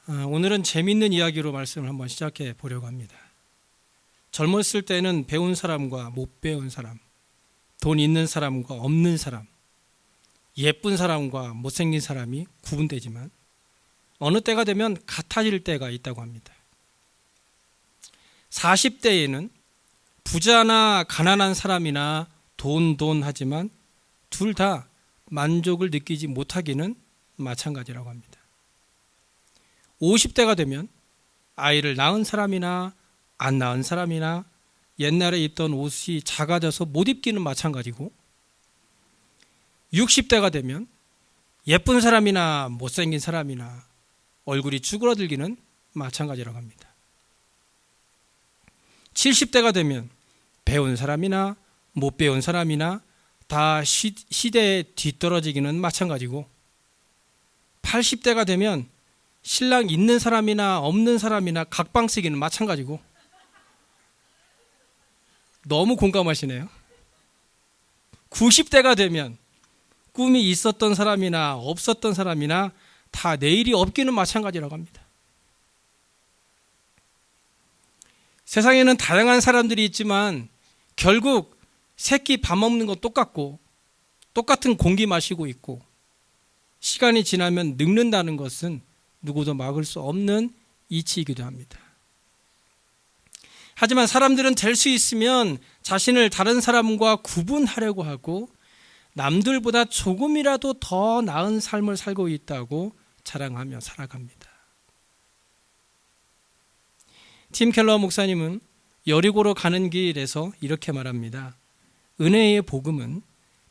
오늘은 재미있는 이야기로 말씀을 한번 시작해 보려고 합니다. 젊었을 때는 배운 사람과 못 배운 사람, 돈 있는 사람과 없는 사람, 예쁜 사람과 못생긴 사람이 구분되지만 어느 때가 되면 같아질 때가 있다고 합니다. 40대에는 부자나 가난한 사람이나 돈 하지만 둘 다 만족을 느끼지 못하기는 마찬가지라고 합니다. 50대가 되면 아이를 낳은 사람이나 안 낳은 사람이나 옛날에 입던 옷이 작아져서 못 입기는 마찬가지고, 60대가 되면 예쁜 사람이나 못생긴 사람이나 얼굴이 쭈그러들기는 마찬가지라고 합니다. 70대가 되면 배운 사람이나 못 배운 사람이나 다 시대에 뒤떨어지기는 마찬가지고, 80대가 되면 신랑 있는 사람이나 없는 사람이나 각방 쓰기는 마찬가지고. 너무 공감하시네요. 90대가 되면 꿈이 있었던 사람이나 없었던 사람이나 다 내일이 없기는 마찬가지라고 합니다. 세상에는 다양한 사람들이 있지만 결국 새끼 밥 먹는 건 똑같고 똑같은 공기 마시고 있고, 시간이 지나면 늙는다는 것은 누구도 막을 수 없는 이치이기도 합니다. 하지만 사람들은 될 수 있으면 자신을 다른 사람과 구분하려고 하고 남들보다 조금이라도 더 나은 삶을 살고 있다고 자랑하며 살아갑니다. 팀 켈러 목사님은 여리고로 가는 길에서 이렇게 말합니다. 은혜의 복음은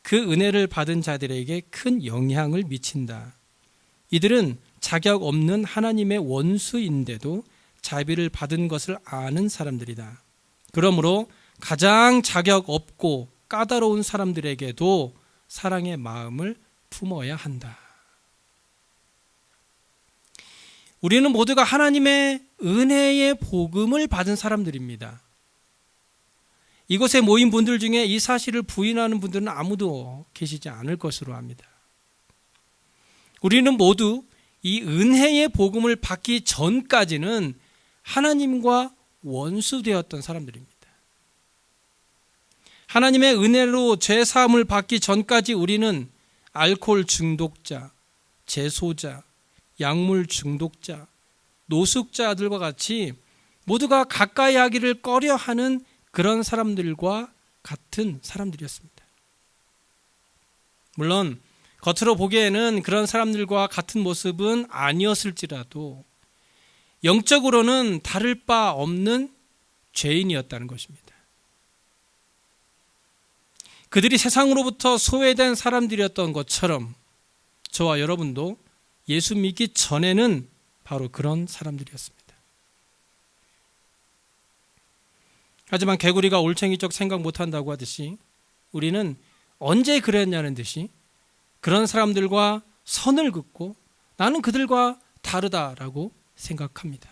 그 은혜를 받은 자들에게 큰 영향을 미친다. 이들은 자격 없는 하나님의 원수인데도 자비를 받은 것을 아는 사람들이다. 그러므로 가장 자격 없고 까다로운 사람들에게도 사랑의 마음을 품어야 한다. 우리는 모두가 하나님의 은혜의 복음을 받은 사람들입니다. 이곳에 모인 분들 중에 이 사실을 부인하는 분들은 아무도 계시지 않을 것으로 합니다. 우리는 모두 이 은혜의 복음을 받기 전까지는 하나님과 원수되었던 사람들입니다. 하나님의 은혜로 죄 사함을 받기 전까지 우리는 알코올 중독자, 재소자, 약물 중독자, 노숙자들과 같이 모두가 가까이 하기를 꺼려하는 그런 사람들과 같은 사람들이었습니다. 물론 겉으로 보기에는 그런 사람들과 같은 모습은 아니었을지라도 영적으로는 다를 바 없는 죄인이었다는 것입니다. 그들이 세상으로부터 소외된 사람들이었던 것처럼 저와 여러분도 예수 믿기 전에는 바로 그런 사람들이었습니다. 하지만 개구리가 올챙이적 생각 못한다고 하듯이 우리는 언제 그랬냐는 듯이 그런 사람들과 선을 긋고 나는 그들과 다르다라고 생각합니다.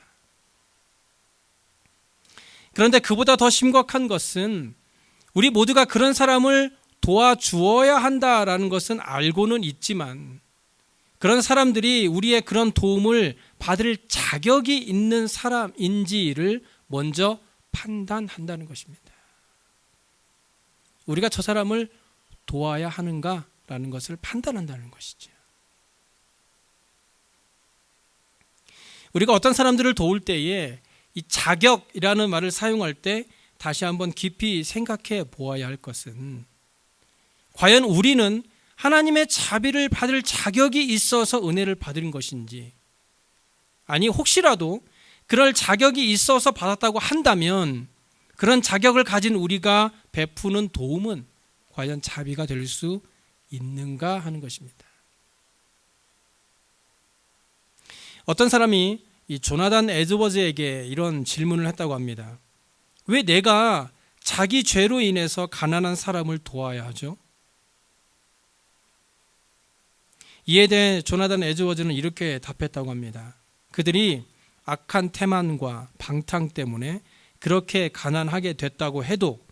그런데 그보다 더 심각한 것은 우리 모두가 그런 사람을 도와주어야 한다라는 것은 알고는 있지만 그런 사람들이 우리의 그런 도움을 받을 자격이 있는 사람인지를 먼저 판단한다는 것입니다. 우리가 저 사람을 도와야 하는가라는 것을 판단한다는 것이죠. 우리가 어떤 사람들을 도울 때에 이 자격이라는 말을 사용할 때 다시 한번 깊이 생각해 보아야 할 것은 과연 우리는 하나님의 자비를 받을 자격이 있어서 은혜를 받은 것인지, 아니 혹시라도 그럴 자격이 있어서 받았다고 한다면 그런 자격을 가진 우리가 베푸는 도움은 과연 자비가 될 수 있는가 하는 것입니다. 어떤 사람이 이 조나단 에드워즈에게 이런 질문을 했다고 합니다. 왜 내가 자기 죄로 인해서 가난한 사람을 도와야 하죠? 이에 대해 조나단 에드워즈는 이렇게 답했다고 합니다. 그들이 악한 태만과 방탕 때문에 그렇게 가난하게 됐다고 해도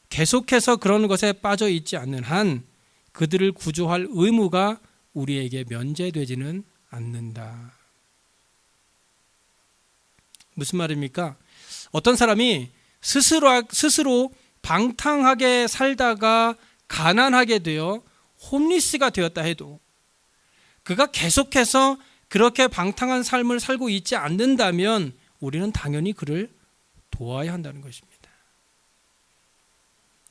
계속해서 그런 것에 빠져 있지 않는 한 그들을 구조할 의무가 우리에게 면제되지는 않는다. 무슨 말입니까? 어떤 사람이 스스로 방탕하게 살다가 가난하게 되어 홈리스가 되었다 해도 그가 계속해서 그렇게 방탕한 삶을 살고 있지 않는다면 우리는 당연히 그를 도와야 한다는 것입니다.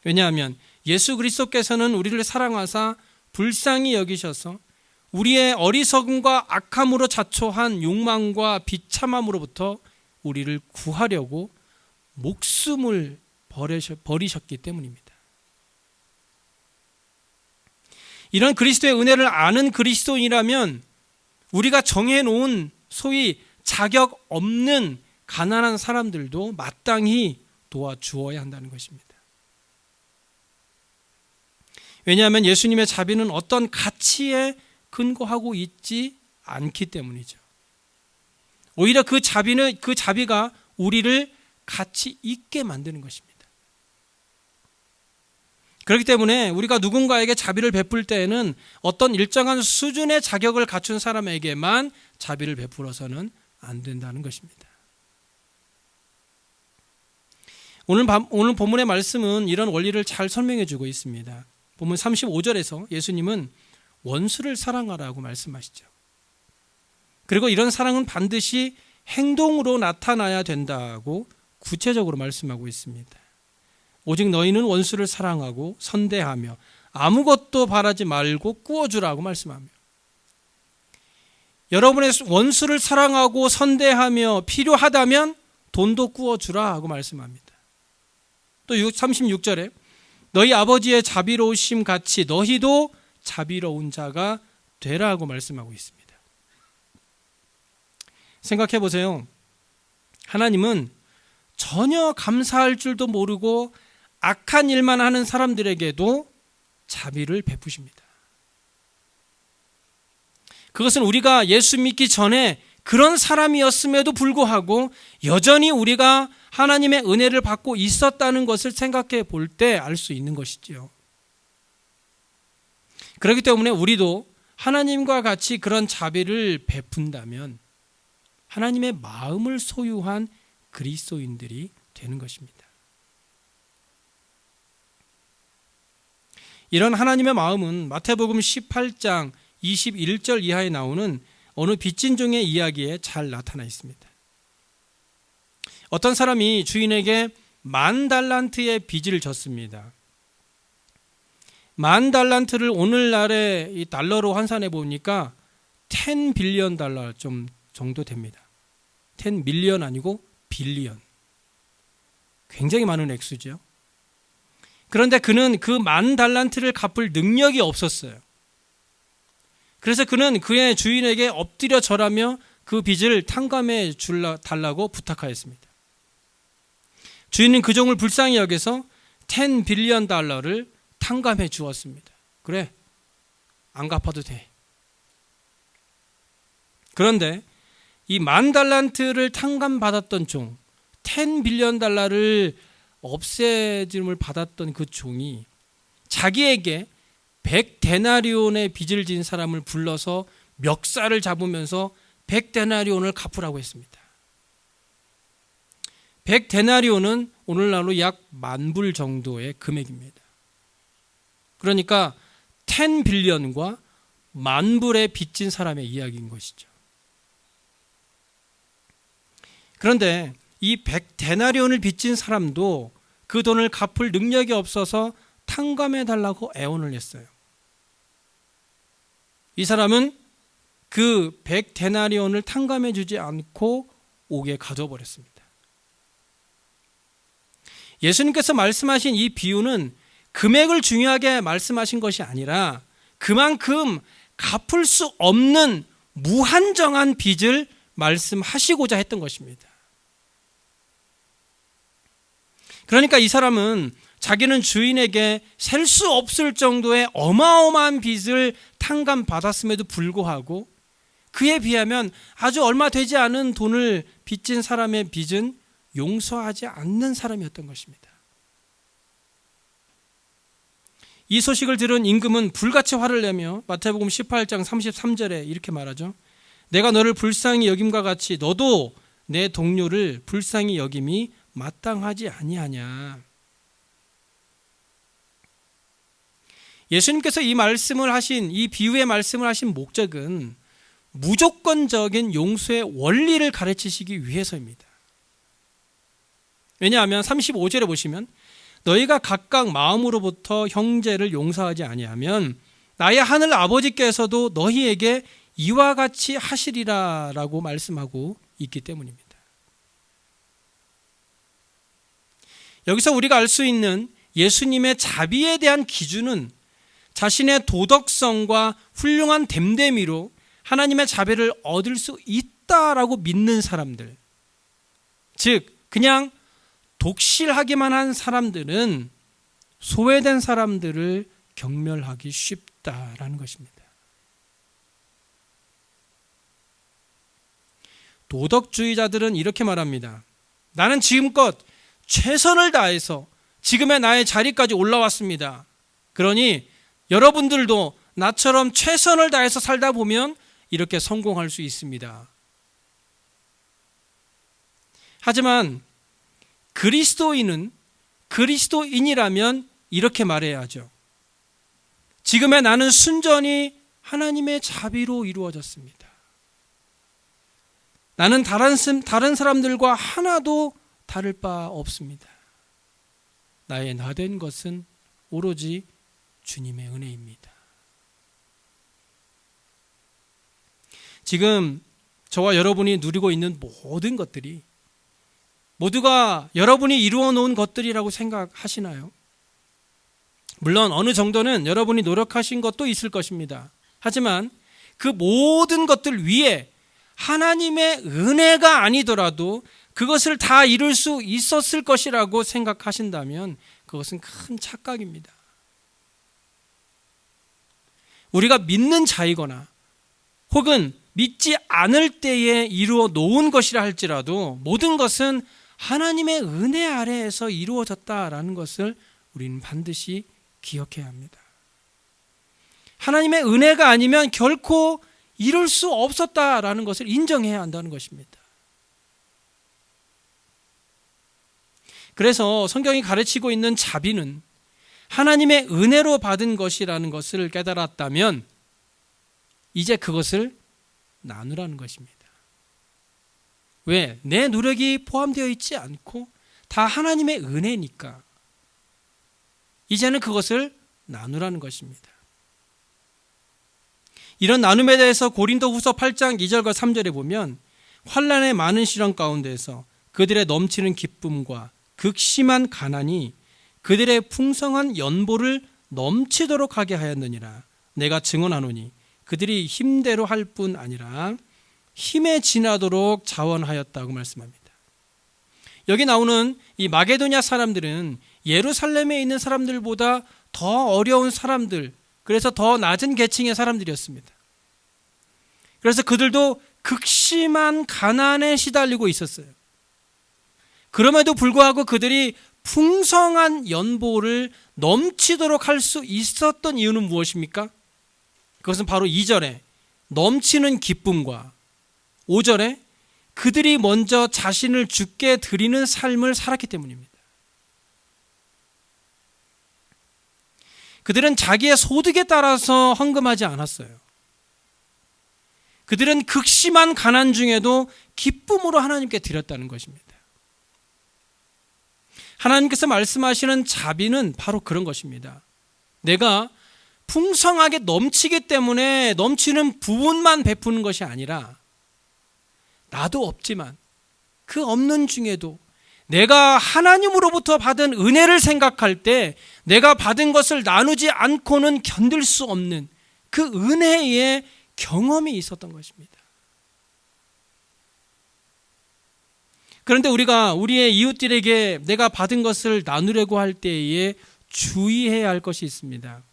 왜냐하면 예수 그리스도께서는 우리를 사랑하사 불쌍히 여기셔서 우리의 어리석음과 악함으로 자초한 욕망과 비참함으로부터 우리를 구하려고 목숨을 버리셨기 때문입니다. 이런 그리스도의 은혜를 아는 그리스도인이라면 우리가 정해놓은 소위 자격 없는 가난한 사람들도 마땅히 도와주어야 한다는 것입니다. 왜냐하면 예수님의 자비는 어떤 가치에 근거하고 있지 않기 때문이죠. 오히려 그 자비가 우리를 가치 있게 만드는 것입니다. 그렇기 때문에 우리가 누군가에게 자비를 베풀 때에는 어떤 일정한 수준의 자격을 갖춘 사람에게만 자비를 베풀어서는 안 된다는 것입니다. 오늘 본문의 말씀은 이런 원리를 잘 설명해 주고 있습니다. 본문 35절에서 예수님은 원수를 사랑하라고 말씀하시죠. 그리고 이런 사랑은 반드시 행동으로 나타나야 된다고 구체적으로 말씀하고 있습니다. 오직 너희는 원수를 사랑하고 선대하며 아무것도 바라지 말고 꾸어주라고 말씀하며, 여러분의 원수를 사랑하고 선대하며 필요하다면 돈도 꾸어주라고 말씀합니다. 또 36절에 너희 아버지의 자비로우심 같이 너희도 자비로운 자가 되라고 말씀하고 있습니다. 생각해 보세요. 하나님은 전혀 감사할 줄도 모르고 악한 일만 하는 사람들에게도 자비를 베푸십니다. 그것은 우리가 예수 믿기 전에 그런 사람이었음에도 불구하고 여전히 우리가 하나님의 은혜를 받고 있었다는 것을 생각해 볼 때 알 수 있는 것이지요. 그렇기 때문에 우리도 하나님과 같이 그런 자비를 베푼다면 하나님의 마음을 소유한 그리스도인들이 되는 것입니다. 이런 하나님의 마음은 마태복음 18장 21절 이하에 나오는 어느 빚진 종의 이야기에 잘 나타나 있습니다. 어떤 사람이 주인에게 10,000달란트의 빚을 졌습니다. 10,000달란트를 오늘날의 이 달러로 환산해 보니까 10 빌리언 달러 정도 됩니다. 10 밀리언 아니고 빌리언. 굉장히 많은 액수죠. 그런데 그는 그 10,000달란트를 갚을 능력이 없었어요. 그래서 그는 그의 주인에게 엎드려 절하며 그 빚을 탕감해 달라고 부탁하였습니다. 주인은 그 종을 불쌍히 여겨서 10 빌리언 달러를 탕감해 주었습니다. 그래, 안 갚아도 돼. 그런데 이 10,000달란트를 탕감받았던 종, 10 빌리언 달러를 없애짐을 받았던 그 종이 자기에게 100데나리온의 빚을 진 사람을 불러서 멱살을 잡으면서 100데나리온을 갚으라고 했습니다. 100데나리온은 오늘날로 약 10,000불 정도의 금액입니다. 그러니까 10 빌리언과 10,000불의 빚진 사람의 이야기인 것이죠. 그런데 이 100데나리온을 빚진 사람도 그 돈을 갚을 능력이 없어서 탕감해달라고 애원을 했어요. 이 사람은 그 100데나리온을 탕감해주지 않고 옥에 가둬버렸습니다. 예수님께서 말씀하신 이 비유는 금액을 중요하게 말씀하신 것이 아니라 그만큼 갚을 수 없는 무한정한 빚을 말씀하시고자 했던 것입니다. 그러니까 이 사람은 자기는 주인에게 셀 수 없을 정도의 어마어마한 빚을 탕감받았음에도 불구하고 그에 비하면 아주 얼마 되지 않은 돈을 빚진 사람의 빚은 용서하지 않는 사람이었던 것입니다. 이 소식을 들은 임금은 불같이 화를 내며 마태복음 18장 33절에 이렇게 말하죠. 내가 너를 불쌍히 여김과 같이 너도 내 동료를 불쌍히 여김이 마땅하지 아니하냐. 예수님께서 이 말씀을 하신, 이 비유의 말씀을 하신 목적은 무조건적인 용서의 원리를 가르치시기 위해서입니다. 왜냐하면 35절에 보시면 너희가 각각 마음으로부터 형제를 용서하지 아니하면 나의 하늘 아버지께서도 너희에게 이와 같이 하시리라 라고 말씀하고 있기 때문입니다. 여기서 우리가 알 수 있는 예수님의 자비에 대한 기준은 자신의 도덕성과 훌륭한 됨됨이로 하나님의 자비를 얻을 수 있다라고 믿는 사람들, 즉 그냥 독실하기만 한 사람들은 소외된 사람들을 경멸하기 쉽다라는 것입니다. 도덕주의자들은 이렇게 말합니다. 나는 지금껏 최선을 다해서 지금의 나의 자리까지 올라왔습니다. 그러니 여러분들도 나처럼 최선을 다해서 살다 보면 이렇게 성공할 수 있습니다. 하지만 그리스도인이라면 이렇게 말해야 하죠. 지금의 나는 순전히 하나님의 자비로 이루어졌습니다. 나는 다른 사람들과 하나도 다를 바 없습니다. 나의 나된 것은 오로지 주님의 은혜입니다. 지금 저와 여러분이 누리고 있는 모든 것들이 모두가 여러분이 이루어 놓은 것들이라고 생각하시나요? 물론 어느 정도는 여러분이 노력하신 것도 있을 것입니다. 하지만 그 모든 것들 위에 하나님의 은혜가 아니더라도 그것을 다 이룰 수 있었을 것이라고 생각하신다면 그것은 큰 착각입니다. 우리가 믿는 자이거나 혹은 믿지 않을 때에 이루어 놓은 것이라 할지라도 모든 것은 하나님의 은혜 아래에서 이루어졌다라는 것을 우리는 반드시 기억해야 합니다. 하나님의 은혜가 아니면 결코 이룰 수 없었다라는 것을 인정해야 한다는 것입니다. 그래서 성경이 가르치고 있는 자비는 하나님의 은혜로 받은 것이라는 것을 깨달았다면 이제 그것을 나누라는 것입니다. 왜? 내 노력이 포함되어 있지 않고 다 하나님의 은혜니까 이제는 그것을 나누라는 것입니다. 이런 나눔에 대해서 고린도후서 8장 2절과 3절에 보면 환난의 많은 시련 가운데서 그들의 넘치는 기쁨과 극심한 가난이 그들의 풍성한 연보를 넘치도록 하게 하였느니라. 내가 증언하노니 그들이 힘대로 할 뿐 아니라 힘에 지나도록 자원하였다고 말씀합니다. 여기 나오는 이 마게도냐 사람들은 예루살렘에 있는 사람들보다 더 어려운 사람들, 그래서 더 낮은 계층의 사람들이었습니다. 그래서 그들도 극심한 가난에 시달리고 있었어요. 그럼에도 불구하고 그들이 풍성한 연보를 넘치도록 할 수 있었던 이유는 무엇입니까? 그것은 바로 2절에 넘치는 기쁨과 5절에 그들이 먼저 자신을 주께 드리는 삶을 살았기 때문입니다. 그들은 자기의 소득에 따라서 헌금하지 않았어요. 그들은 극심한 가난 중에도 기쁨으로 하나님께 드렸다는 것입니다. 하나님께서 말씀하시는 자비는 바로 그런 것입니다. 내가 풍성하게 넘치기 때문에 넘치는 부분만 베푸는 것이 아니라 나도 없지만 그 없는 중에도 내가 하나님으로부터 받은 은혜를 생각할 때 내가 받은 것을 나누지 않고는 견딜 수 없는 그 은혜의 경험이 있었던 것입니다. 그런데 우리가 우리의 이웃들에게 내가 받은 것을 나누려고 할 때에 주의해야 할 것이 있습니다.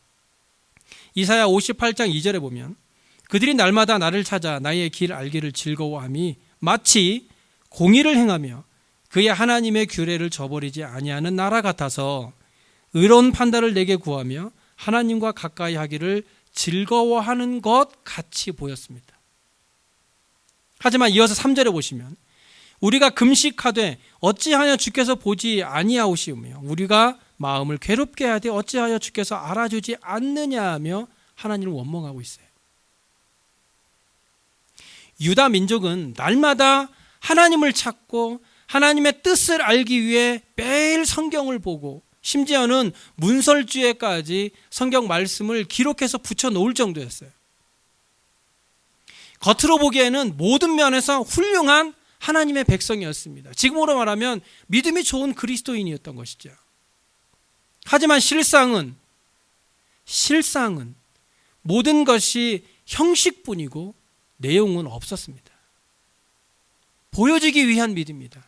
이사야 58장 2절에 보면 그들이 날마다 나를 찾아 나의 길 알기를 즐거워함이 마치 공의를 행하며 그의 하나님의 규례를 저버리지 아니하는 나라 같아서 의로운 판단을 내게 구하며 하나님과 가까이 하기를 즐거워하는 것 같이 보였습니다. 하지만 이어서 3절에 보시면 우리가 금식하되 어찌하여 주께서 보지 아니하오시오며 우리가 마음을 괴롭게 하되 어찌하여 주께서 알아주지 않느냐 하며 하나님을 원망하고 있어요. 유다 민족은 날마다 하나님을 찾고 하나님의 뜻을 알기 위해 매일 성경을 보고 심지어는 문설주에까지 성경 말씀을 기록해서 붙여놓을 정도였어요. 겉으로 보기에는 모든 면에서 훌륭한 하나님의 백성이었습니다. 지금으로 말하면 믿음이 좋은 그리스도인이었던 것이죠. 하지만 실상은 모든 것이 형식뿐이고 내용은 없었습니다. 보여지기 위한 믿음이다.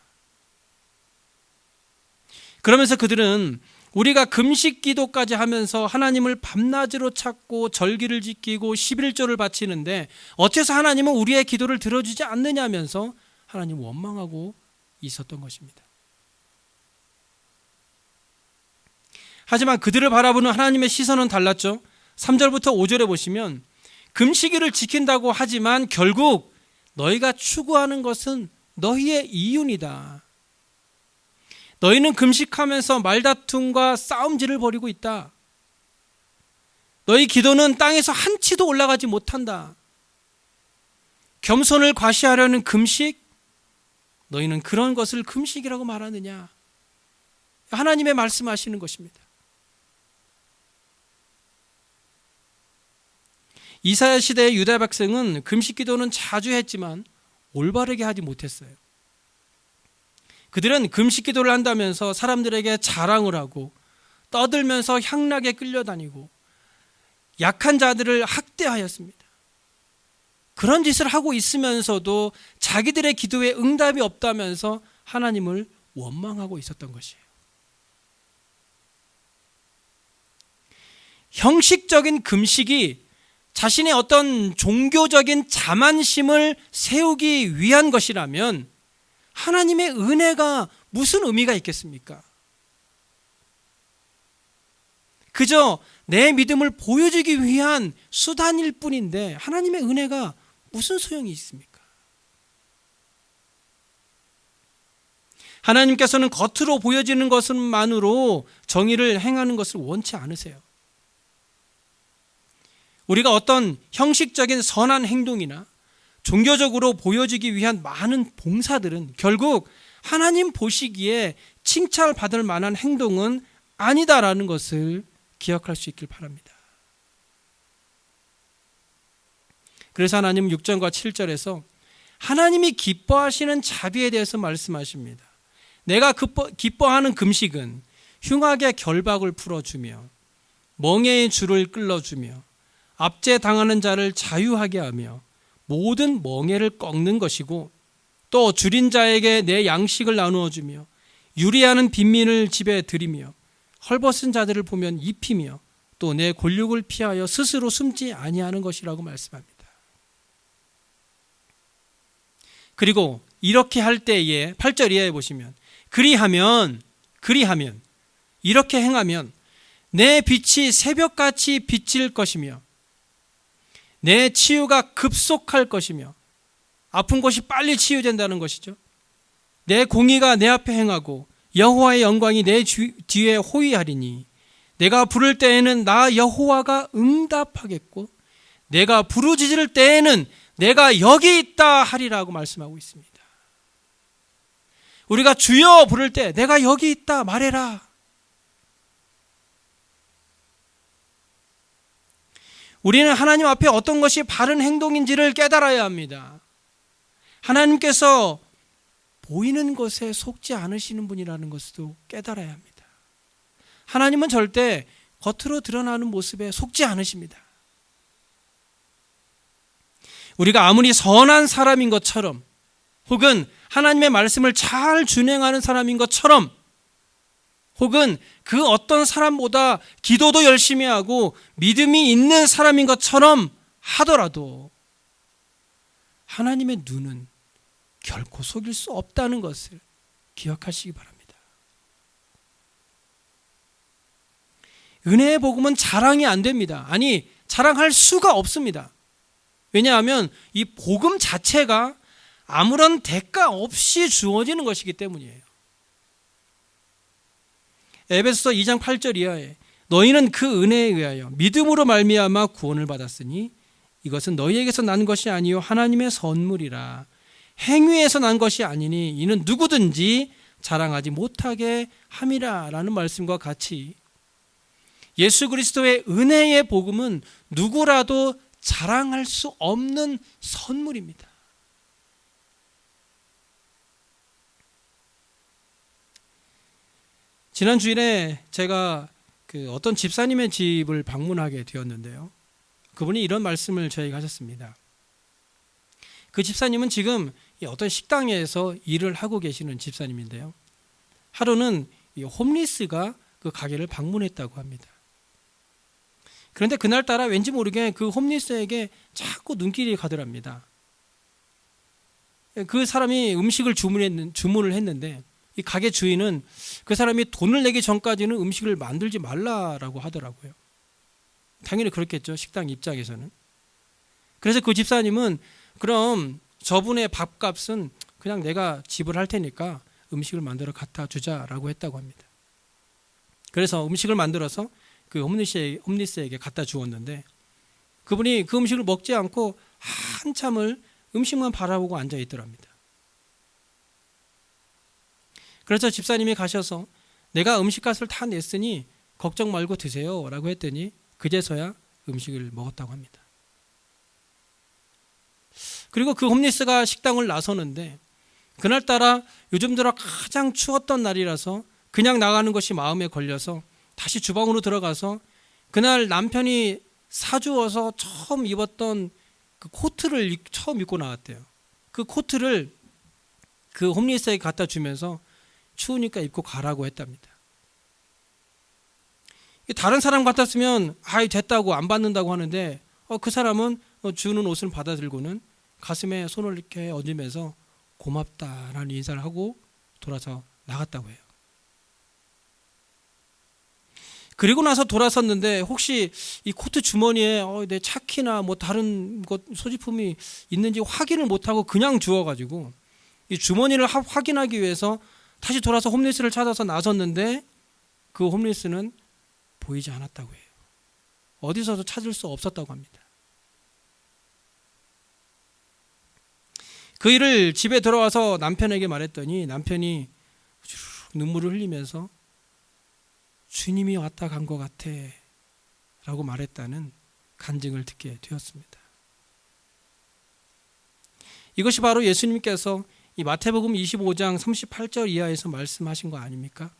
그러면서 그들은 우리가 금식 기도까지 하면서 하나님을 밤낮으로 찾고 절기를 지키고 11조를 바치는데 어째서 하나님은 우리의 기도를 들어주지 않느냐면서 하나님 원망하고 있었던 것입니다. 하지만 그들을 바라보는 하나님의 시선은 달랐죠. 3절부터 5절에 보시면 금식일을 지킨다고 하지만 결국 너희가 추구하는 것은 너희의 이윤이다. 너희는 금식하면서 말다툼과 싸움질을 벌이고 있다. 너희 기도는 땅에서 한 치도 올라가지 못한다. 겸손을 과시하려는 금식, 너희는 그런 것을 금식이라고 말하느냐. 하나님의 말씀하시는 것입니다. 이사야 시대의 유다 백성은 금식 기도는 자주 했지만 올바르게 하지 못했어요. 그들은 금식 기도를 한다면서 사람들에게 자랑을 하고 떠들면서 향락에 끌려다니고 약한 자들을 학대하였습니다. 그런 짓을 하고 있으면서도 자기들의 기도에 응답이 없다면서 하나님을 원망하고 있었던 것이에요. 형식적인 금식이 자신의 어떤 종교적인 자만심을 세우기 위한 것이라면 하나님의 은혜가 무슨 의미가 있겠습니까? 그저 내 믿음을 보여주기 위한 수단일 뿐인데 하나님의 은혜가 무슨 소용이 있습니까? 하나님께서는 겉으로 보여지는 것만으로 정의를 행하는 것을 원치 않으세요. 우리가 어떤 형식적인 선한 행동이나 종교적으로 보여지기 위한 많은 봉사들은 결국 하나님 보시기에 칭찬받을 만한 행동은 아니다라는 것을 기억할 수 있길 바랍니다. 그래서 하나님은 6절과 7절에서 하나님이 기뻐하시는 자비에 대해서 말씀하십니다. 내가 기뻐하는 금식은 흉악의 결박을 풀어주며 멍에의 줄을 끌어주며 압제당하는 자를 자유하게 하며 모든 멍에를 꺾는 것이고 또 줄인 자에게 내 양식을 나누어 주며 유리하는 빈민을 집에 들이며 헐벗은 자들을 보면 입히며 또 내 곤욕을 피하여 스스로 숨지 아니하는 것이라고 말씀합니다. 그리고 이렇게 할 때에 8절 이하에 보시면 그리하면 이렇게 행하면 내 빛이 새벽같이 비칠 것이며 내 치유가 급속할 것이며 아픈 곳이 빨리 치유된다는 것이죠. 내 공의가 내 앞에 행하고 여호와의 영광이 내 뒤에 호위하리니 내가 부를 때에는 나 여호와가 응답하겠고 내가 부르짖을 때에는 내가 여기 있다 하리라고 말씀하고 있습니다. 우리가 주여 부를 때 내가 여기 있다 말해라. 우리는 하나님 앞에 어떤 것이 바른 행동인지를 깨달아야 합니다. 하나님께서 보이는 것에 속지 않으시는 분이라는 것도 깨달아야 합니다. 하나님은 절대 겉으로 드러나는 모습에 속지 않으십니다. 우리가 아무리 선한 사람인 것처럼 혹은 하나님의 말씀을 잘 준행하는 사람인 것처럼 혹은 그 어떤 사람보다 기도도 열심히 하고 믿음이 있는 사람인 것처럼 하더라도 하나님의 눈은 결코 속일 수 없다는 것을 기억하시기 바랍니다. 은혜의 복음은 자랑이 안 됩니다. 아니, 자랑할 수가 없습니다. 왜냐하면 이 복음 자체가 아무런 대가 없이 주어지는 것이기 때문이에요. 에베소서 2장 8절 이하에 너희는 그 은혜에 의하여 믿음으로 말미암아 구원을 받았으니 이것은 너희에게서 난 것이 아니요 하나님의 선물이라. 행위에서 난 것이 아니니 이는 누구든지 자랑하지 못하게 함이라 라는 말씀과 같이 예수 그리스도의 은혜의 복음은 누구라도 자랑할 수 없는 선물입니다. 지난 주일에 제가 어떤 집사님의 집을 방문하게 되었는데요. 그분이 이런 말씀을 저에게 하셨습니다. 그 집사님은 지금 어떤 식당에서 일을 하고 계시는 집사님인데요. 하루는 홈리스가 그 가게를 방문했다고 합니다. 그런데 그날따라 왠지 모르게 그 홈리스에게 자꾸 눈길이 가더랍니다. 그 사람이 음식을 주문을 했는데 이 가게 주인은 그 사람이 돈을 내기 전까지는 음식을 만들지 말라라고 하더라고요. 당연히 그렇겠죠. 식당 입장에서는. 그래서 그 집사님은 그럼 저분의 밥값은 그냥 내가 지불할 테니까 음식을 만들어 갖다 주자라고 했다고 합니다. 그래서 음식을 만들어서 그 홈리스에게 갖다 주었는데 그분이 그 음식을 먹지 않고 한참을 음식만 바라보고 앉아 있더랍니다. 그래서 집사님이 가셔서 내가 음식값을 다 냈으니 걱정 말고 드세요 라고 했더니 그제서야 음식을 먹었다고 합니다. 그리고 그 홈리스가 식당을 나서는데 그날따라 요즘 들어 가장 추웠던 날이라서 그냥 나가는 것이 마음에 걸려서 다시 주방으로 들어가서 그날 남편이 사주어서 처음 입었던 그 코트를 처음 입고 나왔대요. 그 코트를 그 홈리스에게 갖다 주면서 추우니까 입고 가라고 했답니다. 다른 사람 같았으면 아이 됐다고 안 받는다고 하는데 그 사람은 주는 옷을 받아들고는 가슴에 손을 이렇게 얹으면서 고맙다라는 인사를 하고 돌아서 나갔다고 해요. 그리고 나서 돌아섰는데 혹시 이 코트 주머니에 내 차키나 뭐 다른 것 소지품이 있는지 확인을 못하고 그냥 주워가지고 이 주머니를 확인하기 위해서 다시 돌아서 홈리스를 찾아서 나섰는데 그 홈리스는 보이지 않았다고 해요. 어디서도 찾을 수 없었다고 합니다. 그 일을 집에 들어와서 남편에게 말했더니 남편이 눈물을 흘리면서 주님이 왔다 간 것 같아 라고 말했다는 간증을 듣게 되었습니다. 이것이 바로 예수님께서 이 마태복음 25장 38절 이하에서 말씀하신 거 아닙니까?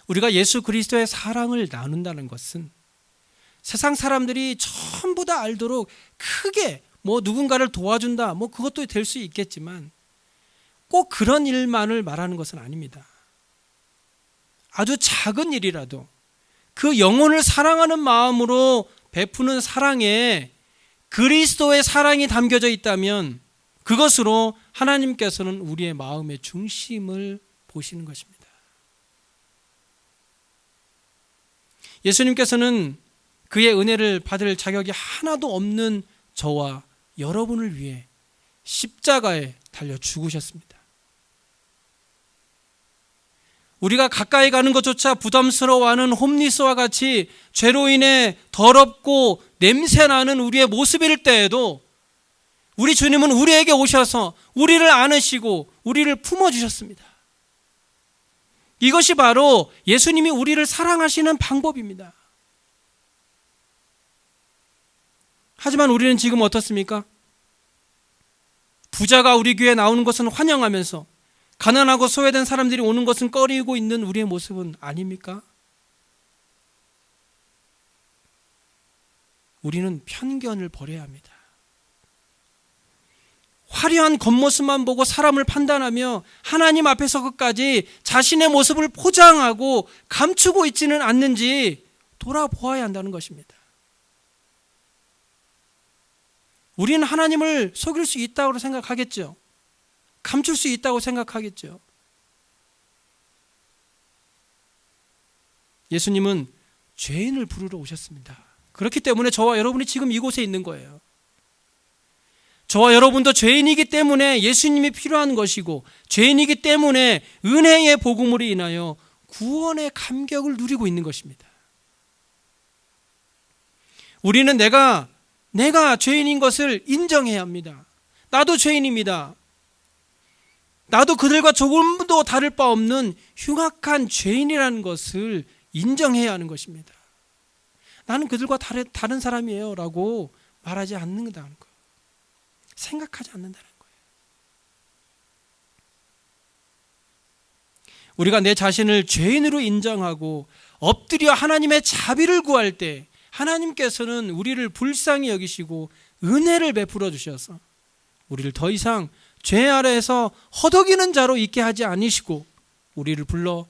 우리가 예수 그리스도의 사랑을 나눈다는 것은 세상 사람들이 전부 다 알도록 크게 누군가를 도와준다 그것도 될 수 있겠지만 꼭 그런 일만을 말하는 것은 아닙니다. 아주 작은 일이라도 그 영혼을 사랑하는 마음으로 베푸는 사랑에 그리스도의 사랑이 담겨져 있다면 그것으로 하나님께서는 우리의 마음의 중심을 보시는 것입니다. 예수님께서는 그의 은혜를 받을 자격이 하나도 없는 저와 여러분을 위해 십자가에 달려 죽으셨습니다. 우리가 가까이 가는 것조차 부담스러워하는 홈리스와 같이 죄로 인해 더럽고 냄새나는 우리의 모습일 때에도 우리 주님은 우리에게 오셔서 우리를 안으시고 우리를 품어주셨습니다. 이것이 바로 예수님이 우리를 사랑하시는 방법입니다. 하지만 우리는 지금 어떻습니까? 부자가 우리 교회에 나오는 것은 환영하면서 가난하고 소외된 사람들이 오는 것은 꺼리고 있는 우리의 모습은 아닙니까? 우리는 편견을 버려야 합니다. 화려한 겉모습만 보고 사람을 판단하며 하나님 앞에서 끝까지 자신의 모습을 포장하고 감추고 있지는 않는지 돌아보아야 한다는 것입니다. 우리는 하나님을 속일 수 있다고 생각하겠죠. 감출 수 있다고 생각하겠죠. 예수님은 죄인을 부르러 오셨습니다. 그렇기 때문에 저와 여러분이 지금 이곳에 있는 거예요. 저와 여러분도 죄인이기 때문에 예수님이 필요한 것이고 죄인이기 때문에 은혜의 복음으로 인하여 구원의 감격을 누리고 있는 것입니다. 우리는 내가 죄인인 것을 인정해야 합니다. 나도 죄인입니다. 나도 그들과 조금도 다를 바 없는 흉악한 죄인이라는 것을 인정해야 하는 것입니다. 나는 그들과 다른 사람이에요 라고 말하지 않는다는 거예요. 생각하지 않는다는 거예요. 우리가 내 자신을 죄인으로 인정하고 엎드려 하나님의 자비를 구할 때 하나님께서는 우리를 불쌍히 여기시고 은혜를 베풀어 주셔서 우리를 더 이상 죄 아래에서 허덕이는 자로 있게 하지 않으시고 우리를 불러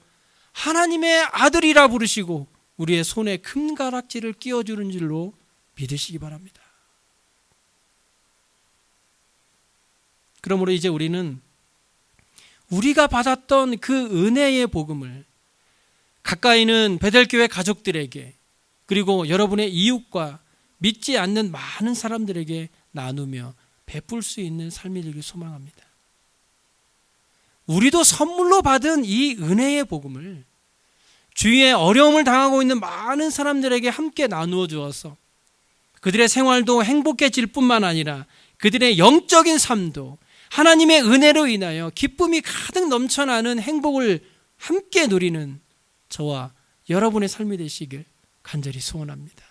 하나님의 아들이라 부르시고 우리의 손에 금가락지를 끼워주는 줄로 믿으시기 바랍니다. 그러므로 이제 우리는 우리가 받았던 그 은혜의 복음을 가까이는 베델교회 가족들에게 그리고 여러분의 이웃과 믿지 않는 많은 사람들에게 나누며 베풀 수 있는 삶이 되길 소망합니다. 우리도 선물로 받은 이 은혜의 복음을 주위에 어려움을 당하고 있는 많은 사람들에게 함께 나누어 주어서 그들의 생활도 행복해질 뿐만 아니라 그들의 영적인 삶도 하나님의 은혜로 인하여 기쁨이 가득 넘쳐나는 행복을 함께 누리는 저와 여러분의 삶이 되시길 간절히 소원합니다.